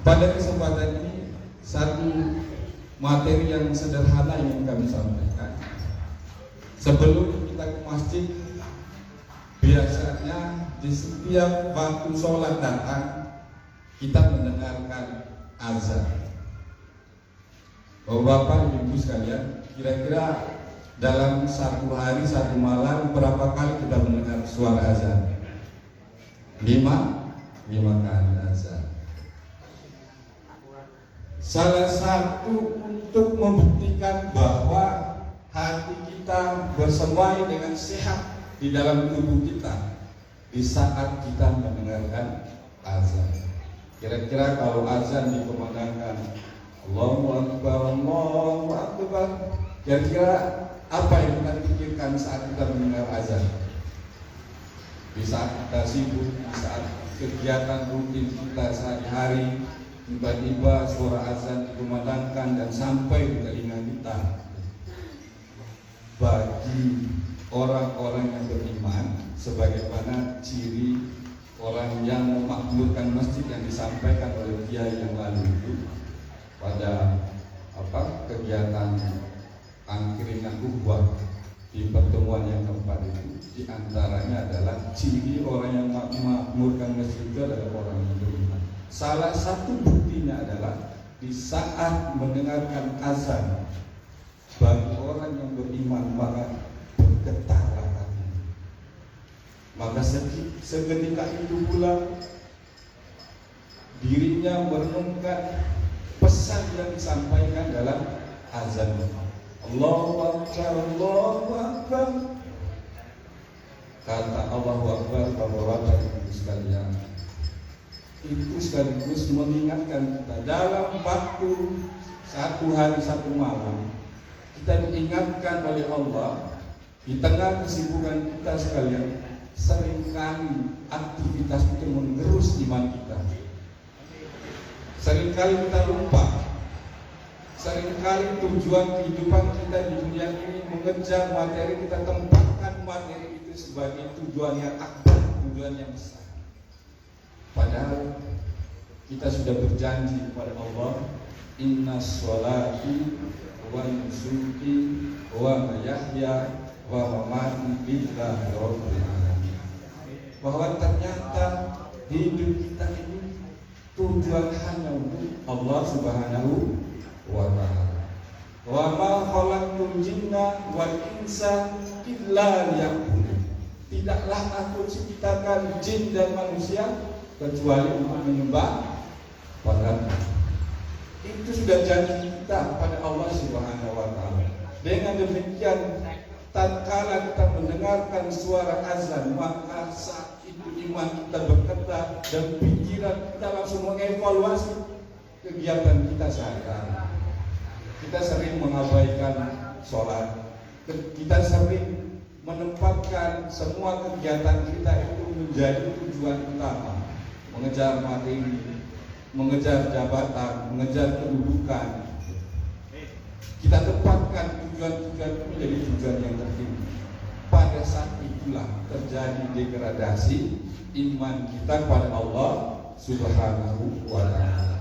Pada kesempatan ini satu materi yang sederhana yang kami sampaikan. Sebelum kita ke masjid, biasanya di setiap waktu sholat datang kita mendengarkan azan. Bapak Ibu sekalian, kira-kira dalam satu hari satu malam berapa kali kita mendengar suara azan? 5 kali azan. Salah satu untuk membuktikan bahwa hati kita bersesuai dengan sehat di dalam tubuh kita di saat kita mendengarkan azan. Kira-kira kalau azan dikumandangkan Allahu Akbar, Allahu Akbar, kira-kira apa yang kita pikirkan saat kita mendengar azan? Di saat kita sibuk, di saat kegiatan rutin kita sehari-hari, tiba-tiba suara azan dikumandangkan dan sampai di telinga kita. Bagi orang-orang yang beriman, sebagaimana ciri orang yang memakmurkan masjid yang disampaikan oleh kiai yang lalu itu pada kegiatan angkringan ukhuwah di pertemuan yang keempat itu, diantaranya adalah ciri orang yang memakmurkan masjid itu adalah orang yang beriman. Salah satu buktinya adalah di saat mendengarkan azan, bagi orang yang beriman maka bergetarlah hatinya. Maka seketika itu pula dirinya merenungkan pesan yang disampaikan dalam azan. Allahu Akbar, Allahu Akbar. Kata Allahu Akbar, Bapak-bapak Ibu sekalian, itu sekaligus mengingatkan kita dalam waktu satu hari satu malam, kita diingatkan oleh Allah di tengah kesibukan kita sekalian. Seringkali aktivitas itu mengerus iman kita. Seringkali kita lupa. Seringkali tujuan kehidupan kita di dunia ini mengejar materi, kita tempatkan materi itu sebagai tujuan yang akbar, tujuan yang besar. Padahal kita sudah berjanji kepada Allah, inna sholati wa nusuki wa mayahya wa mamati lillahi rabbil alamin. Bahwa ternyata hidup kita ini tujuan hanya untuk Allah Subhanahu wa ta'ala. Wa ma khalaqtul jinna wal insa illa liya'budun. Tidaklah aku ciptakan jin dan manusia kecuali untuk menyembah padamu. Itu sudah janji kita pada Allah Subhanahu wa ta'ala. Dengan demikian, tatkala kita mendengarkan suara azan, maka saat itu iman kita bergetar dan pikiran kita langsung mengevaluasi kegiatan kita sehari-hari. Kita sering mengabaikan sholat, kita sering menempatkan semua kegiatan kita itu menjadi tujuan utama, mengejar materi, mengejar jabatan, mengejar kedudukan. Kita tempatkan tujuan-tujuan itu menjadi tujuan yang tertinggi. Pada saat itulah terjadi degradasi iman kita pada Allah Subhanahu wa ta'ala.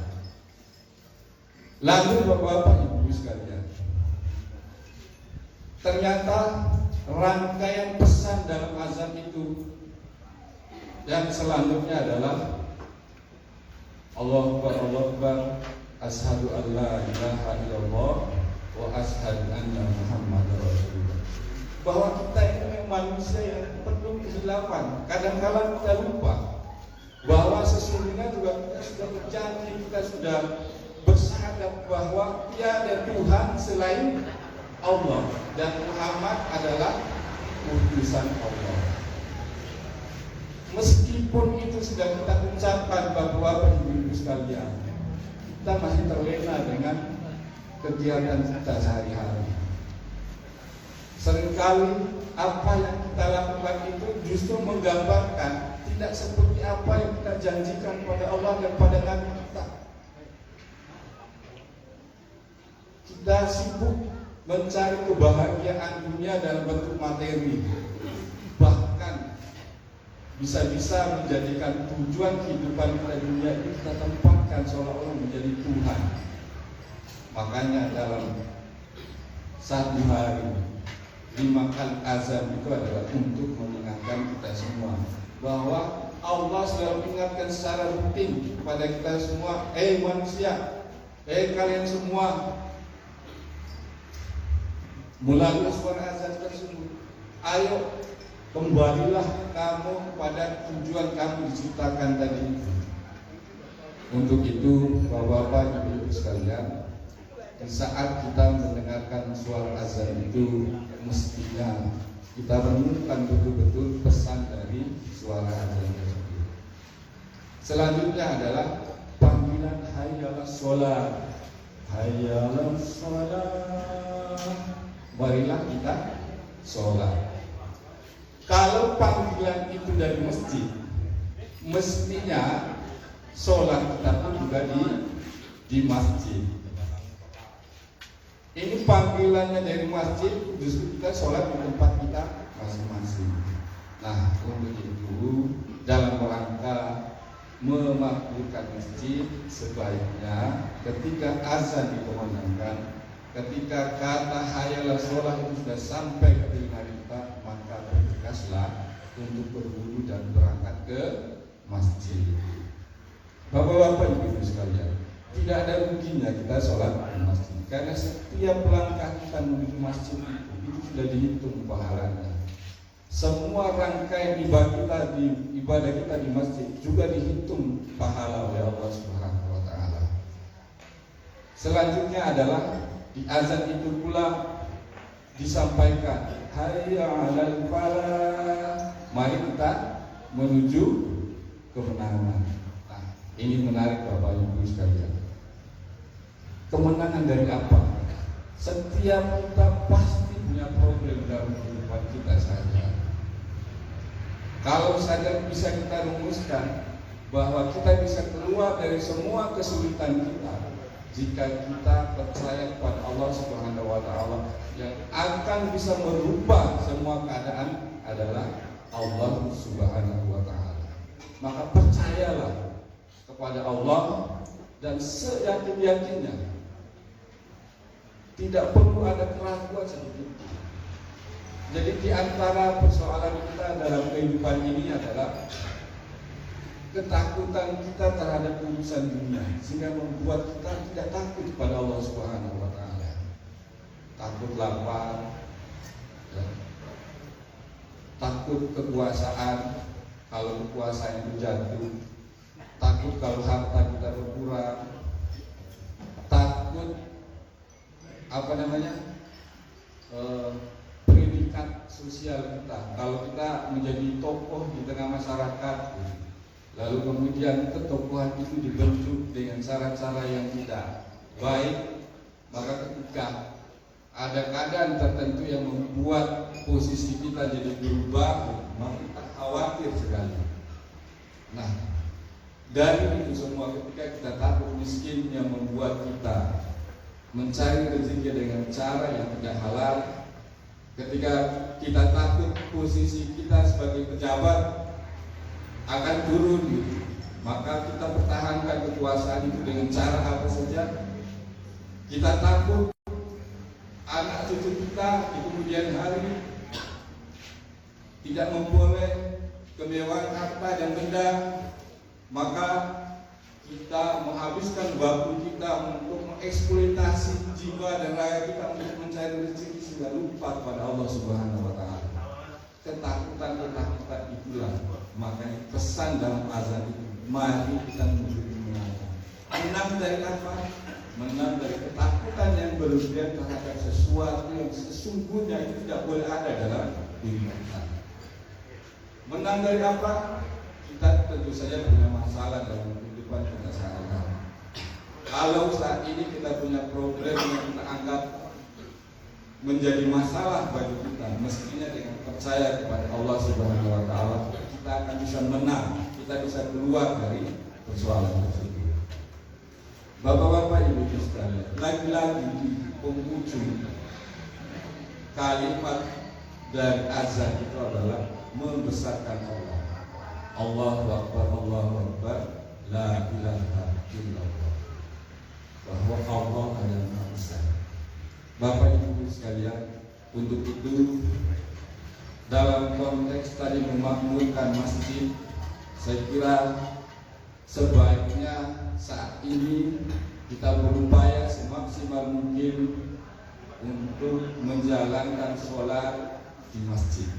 Lalu Bapak Ibu sekalian, ternyata rangkaian pesan dalam azan itu yang selanjutnya adalah Allahu Akbar, asyhadu an la ilaha illallah wa asyhadu anna Muhammadar Rasulullah. Bahwa kita ini memang manusia yang penuh kesilapan. Kadang-kadang kita lupa bahwa sesungguhnya juga kita sudah berjanji, kita sudah bersyahadat bahwa tiada Tuhan selain Allah dan Muhammad adalah utusan Allah. Meskipun itu sudah kita ucapkan, Bapak Ibu sekalian, kita masih terlena dengan kegiatan kita sehari-hari. Seringkali apa yang kita lakukan itu justru menggambarkan tidak seperti apa yang kita janjikan pada Allah dan pada Nabi kita. Kita sibuk mencari kebahagiaan dunia dalam bentuk materi. Bahkan bisa-bisa menjadikan tujuan kehidupan kita di dunia ini kita tempatkan seolah-olah menjadi Tuhan. Makanya dalam satu hari 5 kali azan itu adalah untuk mengingatkan kita semua bahwa Allah selalu ingatkan secara rutin kepada kita semua, manusia, kalian semua, melalui suara azan tersebut, ayo kembalilah kamu kepada tujuan kamu diciptakan tadi. Untuk itu, Bapak-bapak, Ibu-ibu sekalian, di saat kita mendengarkan suara azan itu, mestinya kita renungkan betul-betul pesan dari suara azan tersebut. Selanjutnya adalah panggilan hayya 'alas shalah. Hayya 'alas shalah. Marilah kita sholat. Kalau panggilan itu dari masjid, mestinya sholat kita pun juga di masjid. Ini panggilannya dari masjid, justru kita sholat di tempat kita masing-masing. Nah, untuk itu dalam rangka memakmurkan masjid, sebaiknya ketika azan dikumandangkan, ketika kata hayya 'alas shalah itu sudah sampai ke telinga kita, maka bergegaslah untuk berwudu dan berangkat ke masjid. Bapak-bapak, Ibu sekalian, tidak ada ruginya kita sholat di masjid, karena setiap langkah kita menuju masjid itu sudah dihitung pahalanya. Semua rangkaian ibadah kita di masjid juga dihitung pahala oleh Allah Subhanahu wa Ta'ala. Selanjutnya adalah di azan itu pula disampaikan hayya 'alal falah, mari kita menuju kemenangan. Nah, ini menarik Bapak Ibu sekalian. Kemenangan dari apa? Setiap kita pasti punya problem dalam kehidupan kita saja. Kalau saja bisa kita rumuskan bahwa kita bisa keluar dari semua kesulitan kita jika kita percaya kepada Allah Subhanahu wa Ta'ala, yang akan bisa merubah semua keadaan adalah Allah Subhanahu wa Ta'ala. Maka percayalah kepada Allah dan seyakin-yakinnya, tidak perlu ada keraguan sedikit. Jadi di antara persoalan kita dalam kehidupan ini adalah ketakutan kita terhadap urusan dunia, sehingga membuat kita tidak takut kepada Allah Subhanahu wa Ta'ala. Takut lapar, ya. Takut kekuasaan, kalau kekuasaan itu jatuh. Takut kalau harta kita berkurang. Takut predikat sosial kita, kalau kita menjadi tokoh di tengah masyarakat, lalu kemudian ketokohan itu dibentuk dengan cara-cara yang tidak baik, maka ketika ada keadaan tertentu yang membuat posisi kita jadi berubah, maka kita khawatir sekali. Nah, dari itu semua, ketika kita takut miskin yang membuat kita mencari rezeki dengan cara yang tidak halal, ketika kita takut posisi kita sebagai pejabat akan turun, maka kita pertahankan kekuasaan itu dengan cara apa saja. Kita takut anak cucu kita di kemudian hari tidak memperoleh kemewahan harta dan benda, maka kita menghabiskan waktu kita untuk mengeksploitasi jiwa dan raga kita untuk mencari rezeki sehingga lupa kepada Allah Subhanahu wa Ta'ala. Ketakutan itulah makanya pesan dalam azan itu, mari kita menuju kemenangan. Menang dari apa? Menang dari ketakutan yang berlebihan terhadap sesuatu yang sesungguhnya itu tidak boleh ada dalam diri kita. Menang dari apa? Kita tentu saja punya masalah dalam kehidupan kita sehari-hari. Kalau saat ini kita punya problem yang kita anggap menjadi masalah bagi kita, mestinya dengan percaya kepada Allah Subhanahu wa Ta'ala, kita akan bisa menang, kita bisa keluar dari persoalan tersebut. Bapak-bapak, Ibu sekalian, lagi-lagi di penghujung kalimat dari azan itu adalah membesarkan Allah. Allahu Akbar, la ilaha illallah, bahwa Allah adalah Maha Besar. Bapak Ibu sekalian, untuk itu dalam konteks tadi memakmurkan masjid, saya kira sebaiknya saat ini kita berupaya semaksimal mungkin untuk menjalankan sholat di masjid.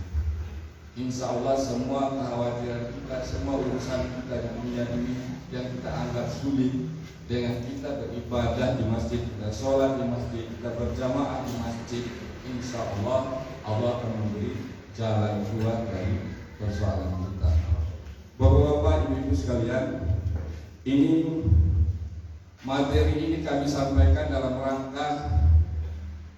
Insya Allah semua kekhawatiran kita, semua urusan kita di dunia ini yang kita anggap sulit, dengan kita beribadah di masjid, kita sholat di masjid, kita berjamaah di masjid, insya Allah Allah akan memberi jalan keluar dari persoalan kita. Bapak-bapak, ibu-ibu sekalian, ini materi ini kami sampaikan dalam rangka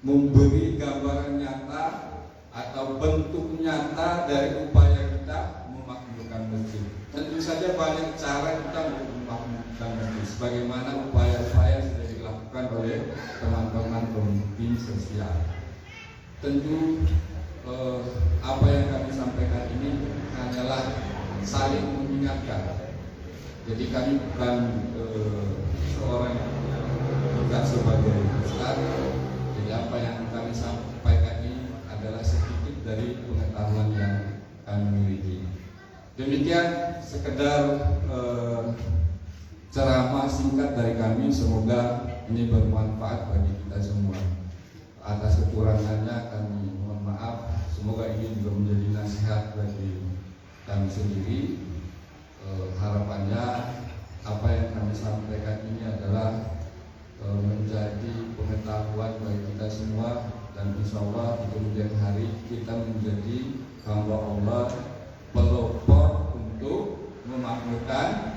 memberi gambaran nyata atau bentuk nyata dari upaya kita memakmurkan masjid. Tentu saja banyak cara kita untuk memakmurkan masjid, sebagaimana upaya-upaya sudah dilakukan oleh teman-teman komite sosial. Tentu apa yang kami sampaikan ini hanyalah saling mengingatkan. Jadi kami bukan seorang, bukan sebagai ustaz. Jadi apa yang kami sampaikan ini adalah sedikit dari pengetahuan yang kami miliki. Demikian sekedar ceramah singkat dari kami. Semoga ini bermanfaat bagi kita semua. Atas kekurangannya kami mohon maaf. Semoga ini juga menjadi nasihat bagi kami sendiri. Harapannya apa yang kami sampaikan ini adalah menjadi pengetahuan bagi kita semua, dan insya Allah di kemudian hari kita menjadi hamba Allah pelopor untuk memakmurkan